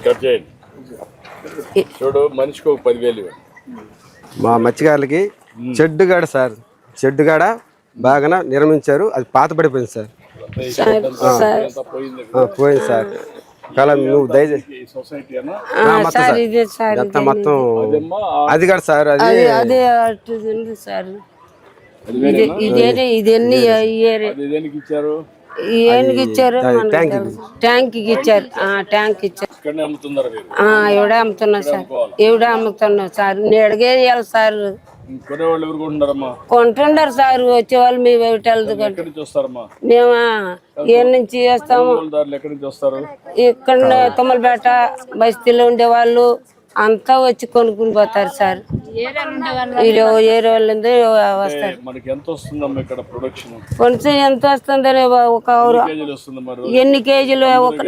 Cut చేయండి. చూడు మనిషికి ఒక 10,000 ఇవ్వండి. మా మత్స్యకారులకి చెడ్డుగాడ సార్, చెడ్డుగాడ బాగా నిర్మించారు. అది పాత పడిపోయింది సార్. పోయింది సార్. కళ నువ్వు దయచేసి మొత్తం అది కాదు సార్, అది ఇచ్చారు. ఏనుగు ఇచ్చారు, ట్యాంక్ ఇచ్చారు. ట్యాంక్ ఇచ్చారు. ఎవడే అమ్ముతున్నా సార్, ఎవడే అమ్ముతున్నా సార్. నేడుగే ఇవ్వాలి సార్. కొంటుండారు సార్ వచ్చేవాళ్ళు. మేము మేము ఏ నుంచి చేస్తాము. ఇక్కడ తుమ్మలపేట బస్తీలో ఉండేవాళ్ళు అంతా వచ్చి కొనుక్కుని పోతారు సార్. ఏరే వాళ్ళు వస్తారు. కొంచెం ఎంత వస్తుందని ఒక ఎన్ని కేజీలు, ఒక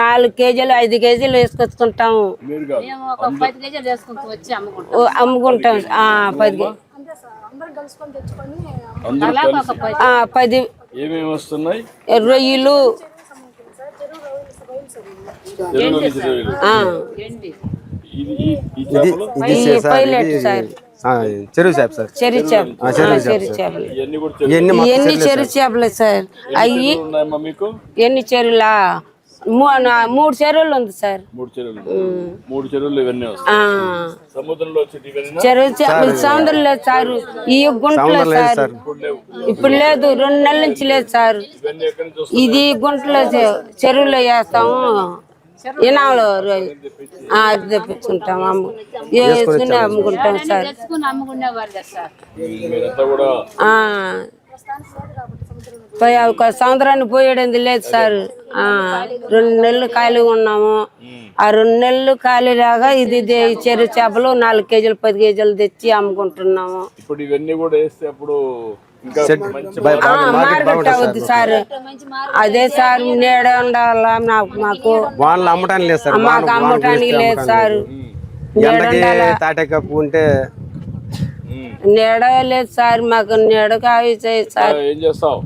4 కేజీలు 5 కేజీలు వేసుకొచ్చుకుంటాము, అమ్ముకుంటాం. 10 రొయ్యలు, చెరువు చేప సార్, చెరువు చేపలు. ఎన్ని చెరువు చేపలు సార్? అయ్యి ఎన్ని చెరువులా? 3 చెరువులు ఉంది సార్. 3 చెరువులు ఇవన్నీ చెరువు చేపలు సముద్రం లేదు సార్. ఈ గుంటలో సార్ ఇప్పుడు లేదు, 2 నెలల నుంచి లేదు సార్. ఇది గుంటలో చెరువులో వేస్తాము. ఇనాలో అది తెప్పించుకుంటాం, వేసుకుని అమ్ముకుంటాం సార్. సంవత్సరాన్ని పోయేది లేదు సార్. 2 నెలలు ఖాళీ ఉన్నాము. ఆ 2 నెలలు ఖాళీ రాగా ఇది చెరువు చేపలు 4 కేజీలు 10 కేజీలు తెచ్చి అమ్ముకుంటున్నాము. ఇప్పుడు ఇవన్నీ కూడా వేస్తే అప్పుడు మార్కెట్ అవుద్ది సార్. అదే సార్ నేడ ఉండాలా మాకు. వాళ్ళు అమ్మటానికి లేదు సార్, మాకు అమ్మటానికి లేదు సార్. తాటకప్పు ఉంటే నీడ లేదు సార్, మాకు నీడ కావి సార్. ఏం చేస్తావు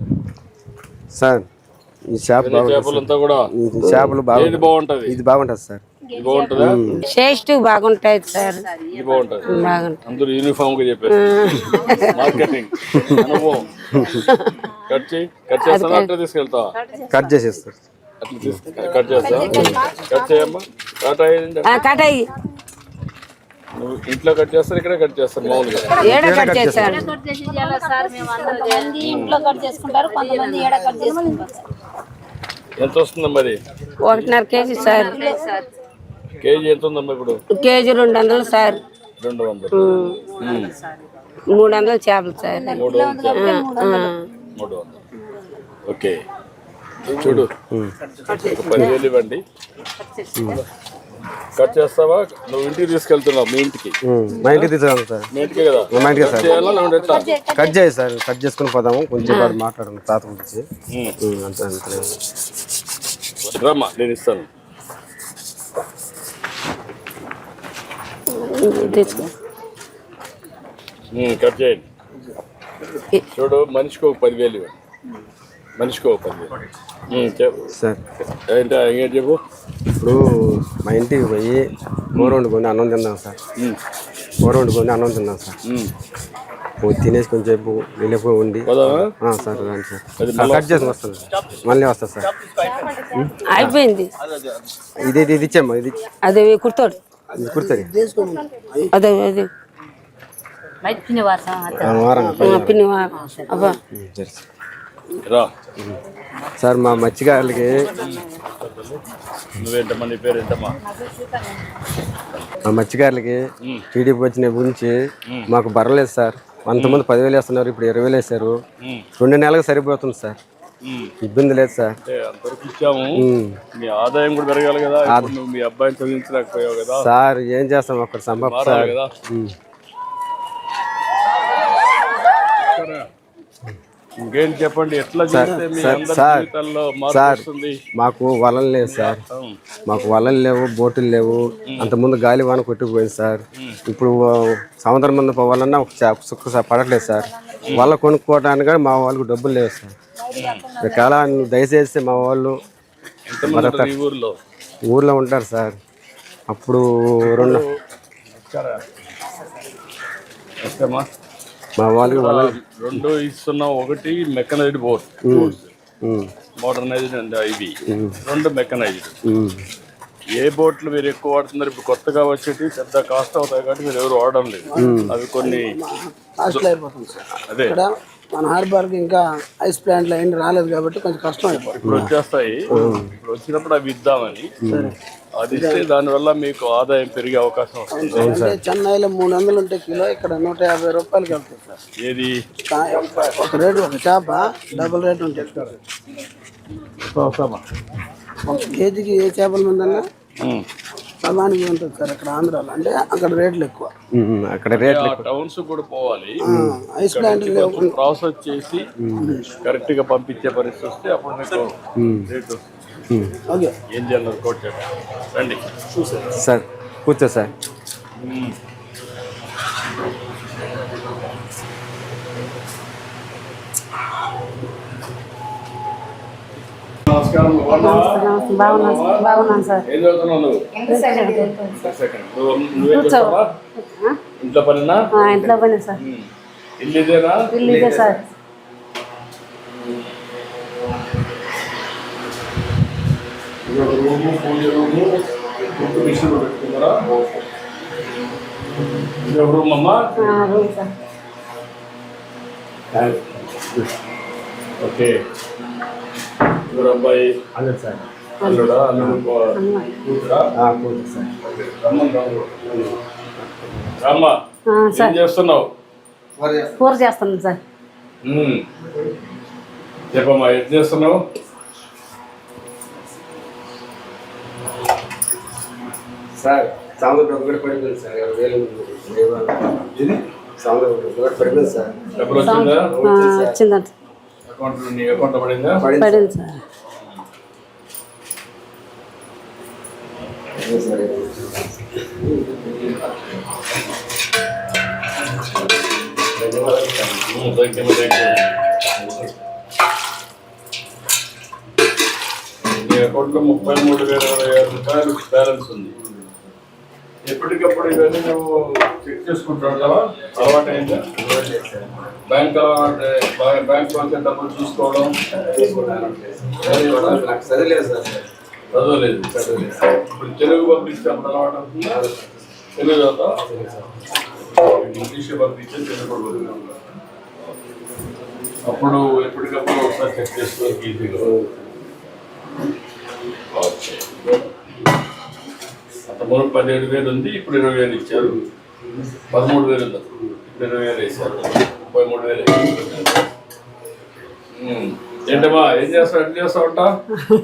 సార్? ఈ చేపలు బాగుంటది, ఇది బాగుంటది సార్. టేస్ట్ బాగుంటాయి సార్. అందరూ యూనిఫామ్ గా చెప్పారు. మార్కెటింగ్ అనుభవం. తీసుకెళ్తా కట్ చేసేస్తారు. కట్ చేస్తా. కట్ చేయమ్మా. కటాయి నువ్వు ఇంట్లో కట్ చేస్తారు, ఇక్కడ కట్ చేస్తారు. మామూలుగా ఎంత వస్తుందమ్మా అది? 1.5 కేజీ సార్. కేజీ ఎంత ఉందమ్మా ఇప్పుడు? KG 200 sir. 200. 300 చేపలు సార్. 300. ఓకే చూడు, 10,000 ఇవ్వండి. కట్ చేస్తావా? నువ్వు ఇంటికి తీసుకెళ్తున్నావు? మీ ఇంటికి? మా ఇంటికి తీసుకెళ్తాను సార్. మీ ఇంటికి కదా? మా ఇంటికి సార్. కట్ చేయి సార్, కట్ చేసుకుని పోదాము. కొంచెం వాడు మాట్లాడండి తాత గురించి. రమ్మా, నేను ఇస్తాను. కట్ చేయండి. చూడు మనిషికి ఒక 10,000 ఇవ్వండి. మనిషికి ఒక 10,000 సార్. ఏంటో చెప్పు. ఇప్పుడు మా ఇంటికి పోయి కూర వండుకొని అన్నం తిందాం సార్. కూర వండుకొని అన్నం తిందాం సార్. తినేసి కొంచెంసేపు వెళ్ళిపోయి ఉండి సార్ రండి సార్. కట్ చేసుకుని వస్తాను సార్, మళ్ళీ వస్తా సార్. అయిపోయింది. ఇది ఇచ్చామ్మా. ఇది అదే కుర్తాడు, ఇది కుర్తాడు. అదే అదే సార్. మా మత్స్యకారులకి టీడీపీ వచ్చిన గురించి మాకు బరలేదు సార్. అంతమంది 10,000 వేస్తున్నారు, ఇప్పుడు 20,000 వేశారు. 2 నెలలకు సరిపోతుంది సార్. ఇబ్బంది లేదు సార్. ఆదాయం కూడా పెరగాలి కదా. మీ అబ్బాయిని చదివించలేకపోయావు కదా సార్. ఏం చేస్తాం అక్కడ సంభవం సార్. ఇంకేం చెప్పండి, ఎట్లా సార్? మాకు వలలు లేవు సార్, మాకు వలలు లేవు, బోటులు లేవు. అంతకుముందు గాలి వాన కొట్టుకుపోయింది సార్. ఇప్పుడు సముద్రం ముందు పోవాలన్నా ఒక పడట్లేదు సార్. వల్ల కొనుక్కోవడానికి మా వాళ్ళకి డబ్బులు లేవు సార్. కాలా దయచేసి మా వాళ్ళు ఊర్లో ఉంటారు సార్. అప్పుడు రెండు మా వాళ్ళకి రెండు ఇస్తున్నాం. ఒకటి మెకనైజ్డ్ బోట్, మోడర్నైజ్డ్ అండ్ ఇవి రెండు మెకనైజ్డ్. ఏ బోట్లు మీరు ఎక్కువ వాడుతున్నారు? ఇప్పుడు కొత్తగా వచ్చేటి పెద్ద కాస్ట్ అవుతాయి కాబట్టి మీరు ఎవరు వాడడం లేదు. అవి కొన్ని అదే మన హార్బర్కి ఇంకా ఐస్ ప్లాంట్లు అయింది రాలేదు కాబట్టి కొంచెం కష్టం అయిపోతుంది. ఇప్పుడు వచ్చేస్తాయి. ఇప్పుడు వచ్చినప్పుడు అవి ఇద్దామని. అది ఇస్తే దానివల్ల మీకు ఆదాయం పెరిగే అవకాశం వస్తుంది. అంటే చెన్నైలో 300 ఉంటే కిలో, ఇక్కడ 150 రూపాయలకి వెళ్తుంది సార్. ఏది ఒక రేటు, ఒక చేప డబుల్ రేట్ ఉంటుంది. ఒక కేజీకి ఏ చేపల మందన్నా సమానికి ఉంటుంది సార్. అక్కడ ఆంధ్రాలో అంటే అక్కడ రేట్లు ఎక్కువ. అక్కడ రేట్లు టౌన్స్ కూడా పోవాలి. ఐస్ ప్లాంట్ ప్రాసెస్ చేసి కరెక్ట్ గా పంపించే పరిస్థితి వస్తే అప్పుడు మీకు రేటు ఓకే. ఏం చేయాలి కోట్ చెప్పండి. రండి సార్, కూర్చో సార్. నమస్కారం. బాగున్నాను సార్. ఏం చదువుతున్నావు నువ్వు? నువ్వేం చేస్తావా? ఇంట్లో పనినా? ఇంట్లో పని సార్. ఇల్లు ఇదేనా? ఇల్లు ఇదే సార్. రూము, పూజ రూము, కుట్టు మిషన్ పెట్టుకున్నారా? ఇదే రూమ్ అమ్మా. Room sir. ఓకే. ఎవరు అబ్బాయి? అల్లుడు సార్. అల్లుడా? అల్లుడు కూతురా? కూతురు సార్. రామ్మా, ఏం చేస్తున్నావు? కూర చేస్తాను సార్. చెప్పమ్మా, ఏం చేస్తున్నావు? సార్, సాంబార్ ఒకటి పడిపోయింది సార్. సాంబార్ ఒకటి పడిపోయింది సార్. డబ్బులు వచ్చిందా? వచ్చిందంట. అకౌంట్ నీ అకౌంట్ పడిందా? పడింది సార్. నీ అకౌంట్లో 33,026 రూపాయలు బ్యాలెన్స్ ఉంది. ఎప్పటికప్పుడు ఇవన్నీ నువ్వు చెక్ చేసుకుంటావు కదా, అలవాటు అయిందా? బ్యాంక్ బ్యాంక్ వచ్చే డబ్బులు చూసుకోవడం చదివలేదు సార్. చదవలేదు. ఇప్పుడు తెలుగు పంపిస్తే అప్పుడు అలవాటు అవుతుందా? తెలుగు చదువుతా? ఇంగ్లీష్ పంపించే తెలుగు కూడా అప్పుడు ఎప్పటికప్పుడు ఒకసారి చెక్ చేసుకోవాలి ఈజీగా. అంతమూడు 17,000 ఉంది, ఇప్పుడు 20,000 ఇచ్చారు. 13,000 ఉంది, ఇప్పుడు 20,000 వేసారు. 33,000. ఏంటమ్మా, ఏం చేస్తావు? ఎట్లా చేస్తావు అంట?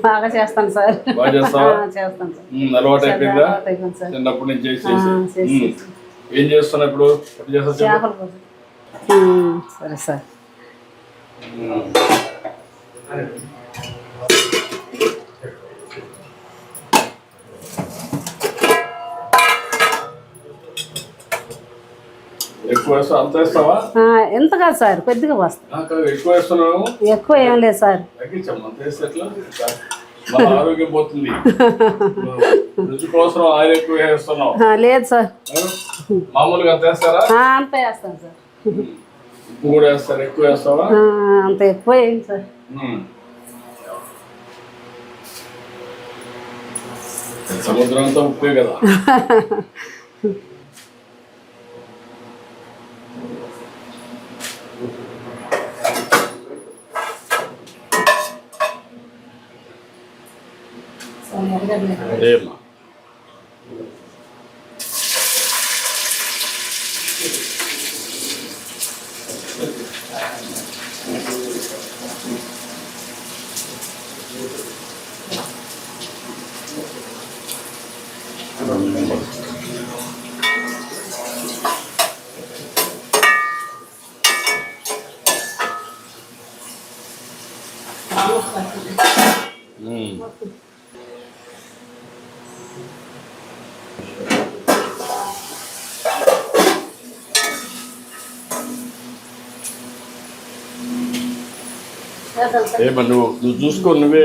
బాగా చేస్తాను సార్. బాగా చేస్తావా? చేస్తాను సార్. అలవాటు అయిపోయిందా? చిన్నప్పటి నుంచి చేసేసి. ఏం చేస్తున్నావు ఇప్పుడు? ఎట్లా చేస్తావు? సరే సార్. ఎక్కువ వేస్తావు? అంత వేస్తావా? ఎంత కాదు సార్, కొద్దిగా వస్తా. ఎక్కువ వేస్తున్నావు? ఎక్కువ ఏం లేదు సార్. తగ్గించమ్మా, అంత వేస్తే ఎట్లా? మా ఆరోగ్యం పోతుంది. రుచి కోసం ఆయిల్ ఎక్కువ వేస్తున్నావు. లేదు సార్. మామూలుగా అంత వేస్తారా? అంత వేస్తాను సార్. ఉప్పు కూడా వేస్తారు? ఎక్కువ వేస్తావా? అంత ఎక్కువ ఏం సార్. సముద్రం అంతా ఉప్పే కదా. అదేమ్మా. ఏమన్నా నువ్వు చూసుకో, నువ్వే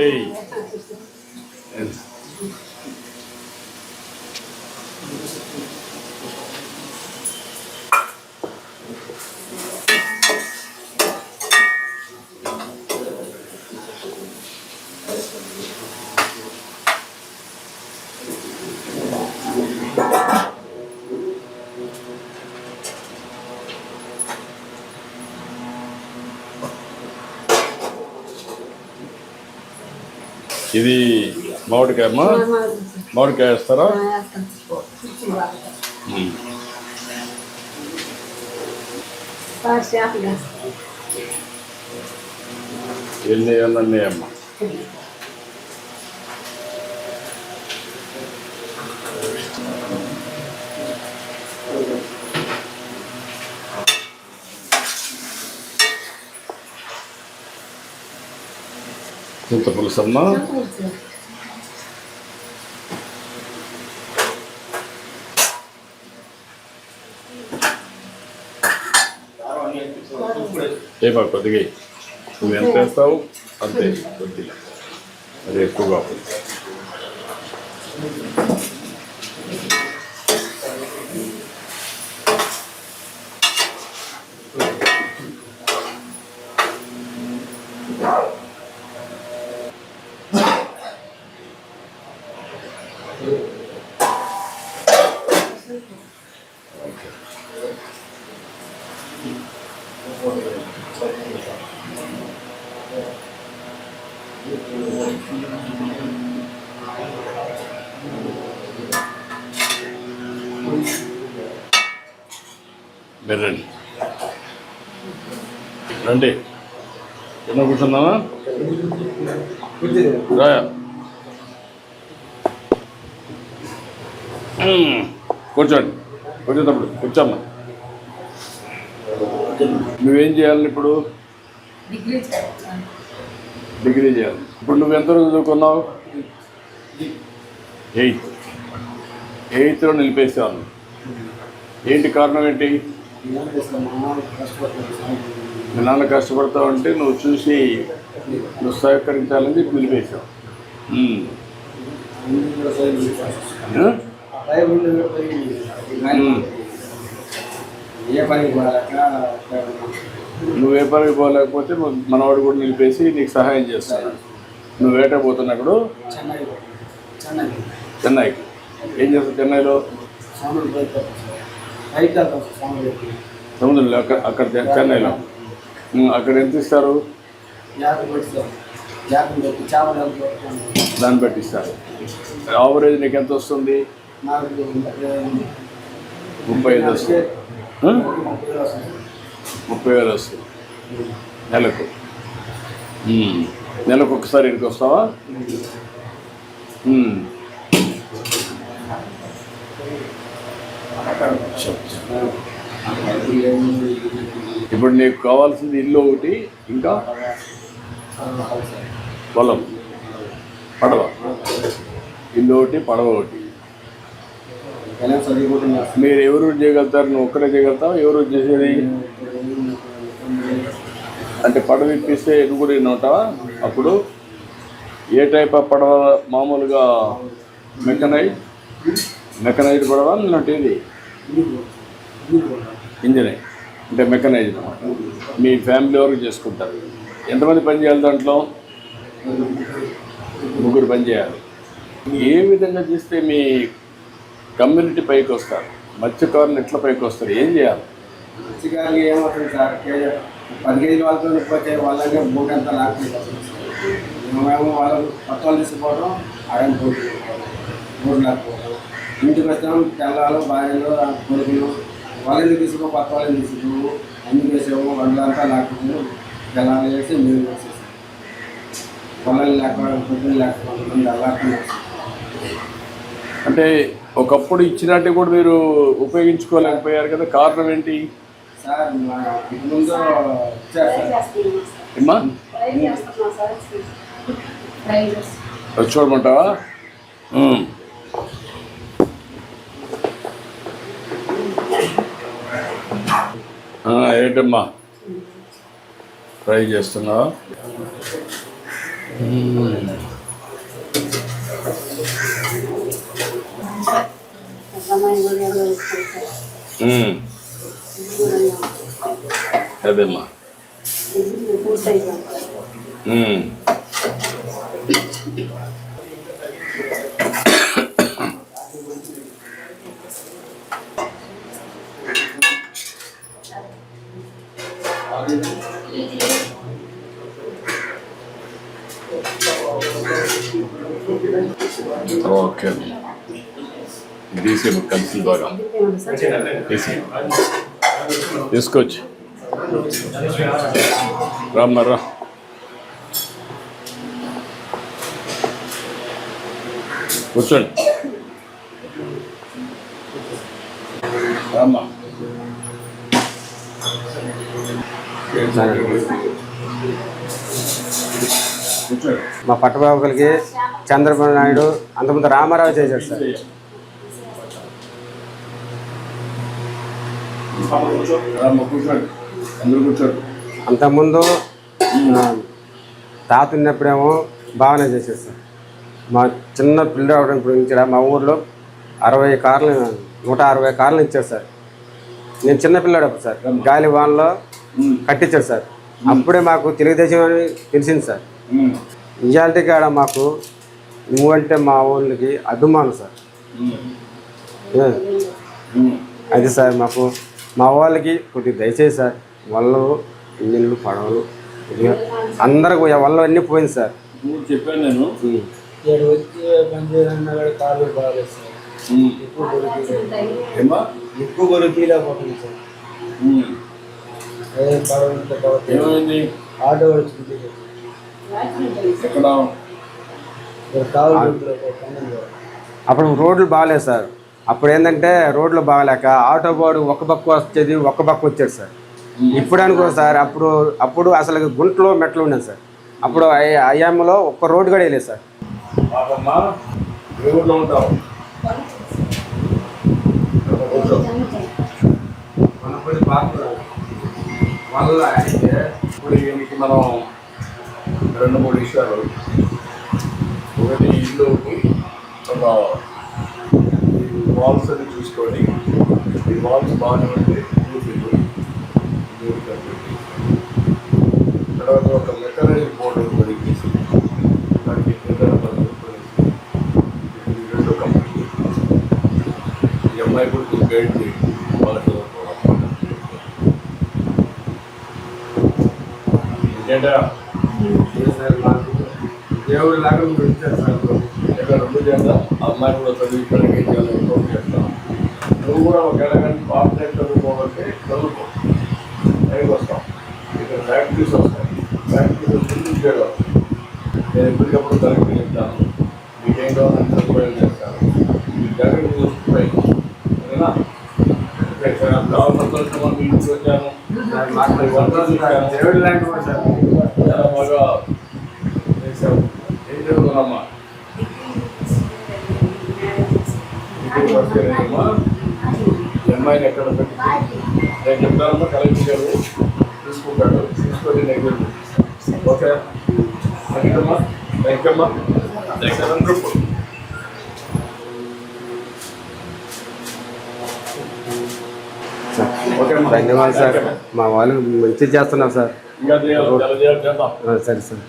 ఇది మామిడికాయ అమ్మా, మామిడికాయ వేస్తారా? ఎన్ని అన్నీ అమ్మా. చింత పులుసు అమ్మా. ఏమా కొద్దిగా నువ్వు ఎంత వేస్తావు అంతే, కొద్దిగా అది ఎక్కువగా రండి రండి, ఎన్నో కూర్చున్నావా? రాయా కూర్చోండి, కూర్చోటప్పుడు కూర్చోమ్మా. నువ్వేం చేయాలి ఇప్పుడు? డిగ్రీ చేయాలి. ఇప్పుడు నువ్వు ఎంతవరకు చదువుకున్నావు? 8th నిలిపేసాను. ఏంటి కారణం ఏంటి? మీ నాన్న కష్టపడతావు అంటే నువ్వు చూసి నువ్వు సహకరించాలని చెప్పి నిలిపేశావు. నువ్వు ఏ పనికి పోలేకపోతే మనవాడు కూడా నిలిపేసి నీకు సహాయం చేస్తాను. నువ్వు వేట పోతున్నప్పుడు చెన్నైకి ఏం చేస్తావు? చెన్నైలో సముద్రంలో అక్కడ చెన్నైలో అక్కడ ఎంత ఇస్తారు? దాన్ని బట్టి ఇస్తారు. యావరేజ్ నీకు ఎంత వస్తుంది? 35 వస్తుంది. 30,000 వస్తుంది నెలకు. నెలకు ఒకసారి ఇంటికి వస్తావా? ఇప్పుడు నీకు కావాల్సింది ఇల్లు ఒకటి, ఇంకా పొలం, పడవ. ఇల్లు ఒకటి, పడవ ఒకటి. మీరు ఎవరు చేయగలుగుతారు? నువ్వు ఒక్కడే చేయగలుగుతావు? ఎవరు చేసేది అంటే పడవ ఇప్పిస్తే నువ్వు కూడా ఉంటావా? అప్పుడు ఏ టైప్ ఆఫ్ పడవ? మామూలుగా మెకనైజ్డ్ పడవ అంటే ఇది ఇంజనే అంటే మెకనైజ్డ్ అనమాట. మీ ఫ్యామిలీ వరకు చేసుకుంటారు. ఎంతమంది పని చేయాలి దాంట్లో? 3 పని చేయాలి. ఏ విధంగా చేస్తే మీ కమ్యూనిటీ పైకి వస్తారు? మత్స్యకారులు ఎట్లా పైకి వస్తారు? ఏం చేయాలి? మత్స్యకారులు ఏమవుతుంది సార్, 10 కేజీల వాళ్ళతో వచ్చే వాళ్ళకి బోట్ అంతా లాక్కుంటారు. మేము వాళ్ళకు కొత్త వాళ్ళు తీసుకుపోవడం, ఆడని బోట్ లాక్కోవడం. ఇంటికి వస్తాం, తెల్లాలు భార్యలు కొడుకులు వాళ్ళని తీసుకో, కొత్త వాళ్ళని తీసుకో, అన్ని వేసాము. వాళ్ళంతా లాక్కుంటారు, తెల్లాలు వేసి మేము వేసేసాం. పొలాలు లేకపోవడం, పొద్దులు లేకపోవడం అలాగే. అంటే ఒకప్పుడు ఇచ్చినట్టు కూడా మీరు ఉపయోగించుకోలేకపోయారు కదా, కారణం ఏంటి? సార్ ముందు ఏమ్మా చూడమంటావా? ఏంటమ్మా ఫ్రై చేస్తున్నావా? అదేమ్మా ఓకే డీసీ కలిసి బాగా తీసుకోవచ్చు రామ్నారా కూర్చోండి రామ్మా కూర్చోండి మా పట్టబాబులకి చంద్రబాబు నాయుడు అంతకుముందు రామారావు చేశాడు సార్. రామ్మా కూర్చోండి అందరూ కూర్చోండి అంతకుముందు తాత ఉన్నప్పుడేమో బాగానే చేశాడు సార్. మా చిన్న పిల్లడు ఇప్పుడు ఇక్కడ మా ఊర్లో 60 కార్లు 160 కార్లు ఇచ్చారు సార్. నేను చిన్న పిల్లాడు అప్పుడు సార్ గాలి వాన్లో కట్టించాడు సార్. అప్పుడే మాకు తెలుగుదేశం అని తెలిసింది సార్. ఇయాల్టి కాడ మాకు నువ్వంటే మా ఊళ్ళకి అభిమానం సార్. అది సార్ మాకు మా వాళ్ళకి కొద్దిగా దయచేసి సార్ వాళ్ళు ఇంజన్లు పడవలు అందరికి వల్ల అన్నీ పోయింది సార్. చెప్పాను నేను ఎక్కువ కొరకీలా పోతుంది సార్. ఏమైంది ఆటో వచ్చింది ఎక్కడ అప్పుడు రోడ్లు బాగాలేదు సార్. అప్పుడు ఏంటంటే రోడ్లు బాగాలేక ఆటో బోర్డు ఒక పక్క వచ్చేది ఒక పక్క వచ్చాడు సార్. ఇప్పుడు అనుకో సార్ అప్పుడు అసలు గుంటలో మెట్లు ఉండేది సార్. అప్పుడు అయ్యాములో ఒక్క రోడ్డు కూడా వేయలేదు సార్. పాపమ్మా ఏ ఊర్లో ఉంటావు ఇప్పుడు దీనికి మనం 2-3 విషయాలు. ఒకటి ఇల్లు ఒక వాల్స్ అని చూసుకొని ఈ వాల్స్ బాగానే ఉంటే తర్వాత ఒక మెకనైజ్ బోర్డు దొరికేసి దానికి రెండు కంపెనీ ఈ అమ్మాయి కూడా గైడ్ చేయండి బాగా చదువుకోవడం. ఇంకేంటా దేవుడు లాగా మీరు ఇచ్చారు సార్. ఇక్కడ 2 చేద్దాం. అమ్మాయి కూడా చదివించడానికి ఏం చేయాలి ఇంకోటి చేస్తాం. నువ్వు కూడా ఒకవేళ కానీ పార్ట్ టైం చదువుకోవాలంటే చదువుకో పైకి వస్తాం. ఇక్కడ ఫ్యాక్టరీస్ వస్తాయి. ఫ్యాక్టరీస్ ముందు చేయడం నేను ఎప్పటికప్పుడు కరెక్ట్గా చెప్తాను. మీకేం కావాలని సదుపాయం చేస్తాను. మీరు జాగ్రత్త చూసుకుంటాయి ఓకేనా? చాలా సంతోషంగా మీ ఇంటికి వచ్చాను. దేవుడు లాంటి వాడు సార్. చాలా బాగా చేశావు. ఏం చదువుతున్నామ్మా? అమ్మా అమ్మాయిని ఎక్కడ పెట్టి నేను చెప్తానమ్మా. కలెక్టర్ గారు తీసుకుంటాడు. తీసుకొని నెగ్లెక్ట్ ఓకే అమ్మా థ్యాంక్ యూ అమ్మా. ఓకే ధన్యవాదాలు సార్. మా వాళ్ళు మంచిగా చేస్తున్నారు సార్. ఇంకా చేద్దాం. సరే సార్.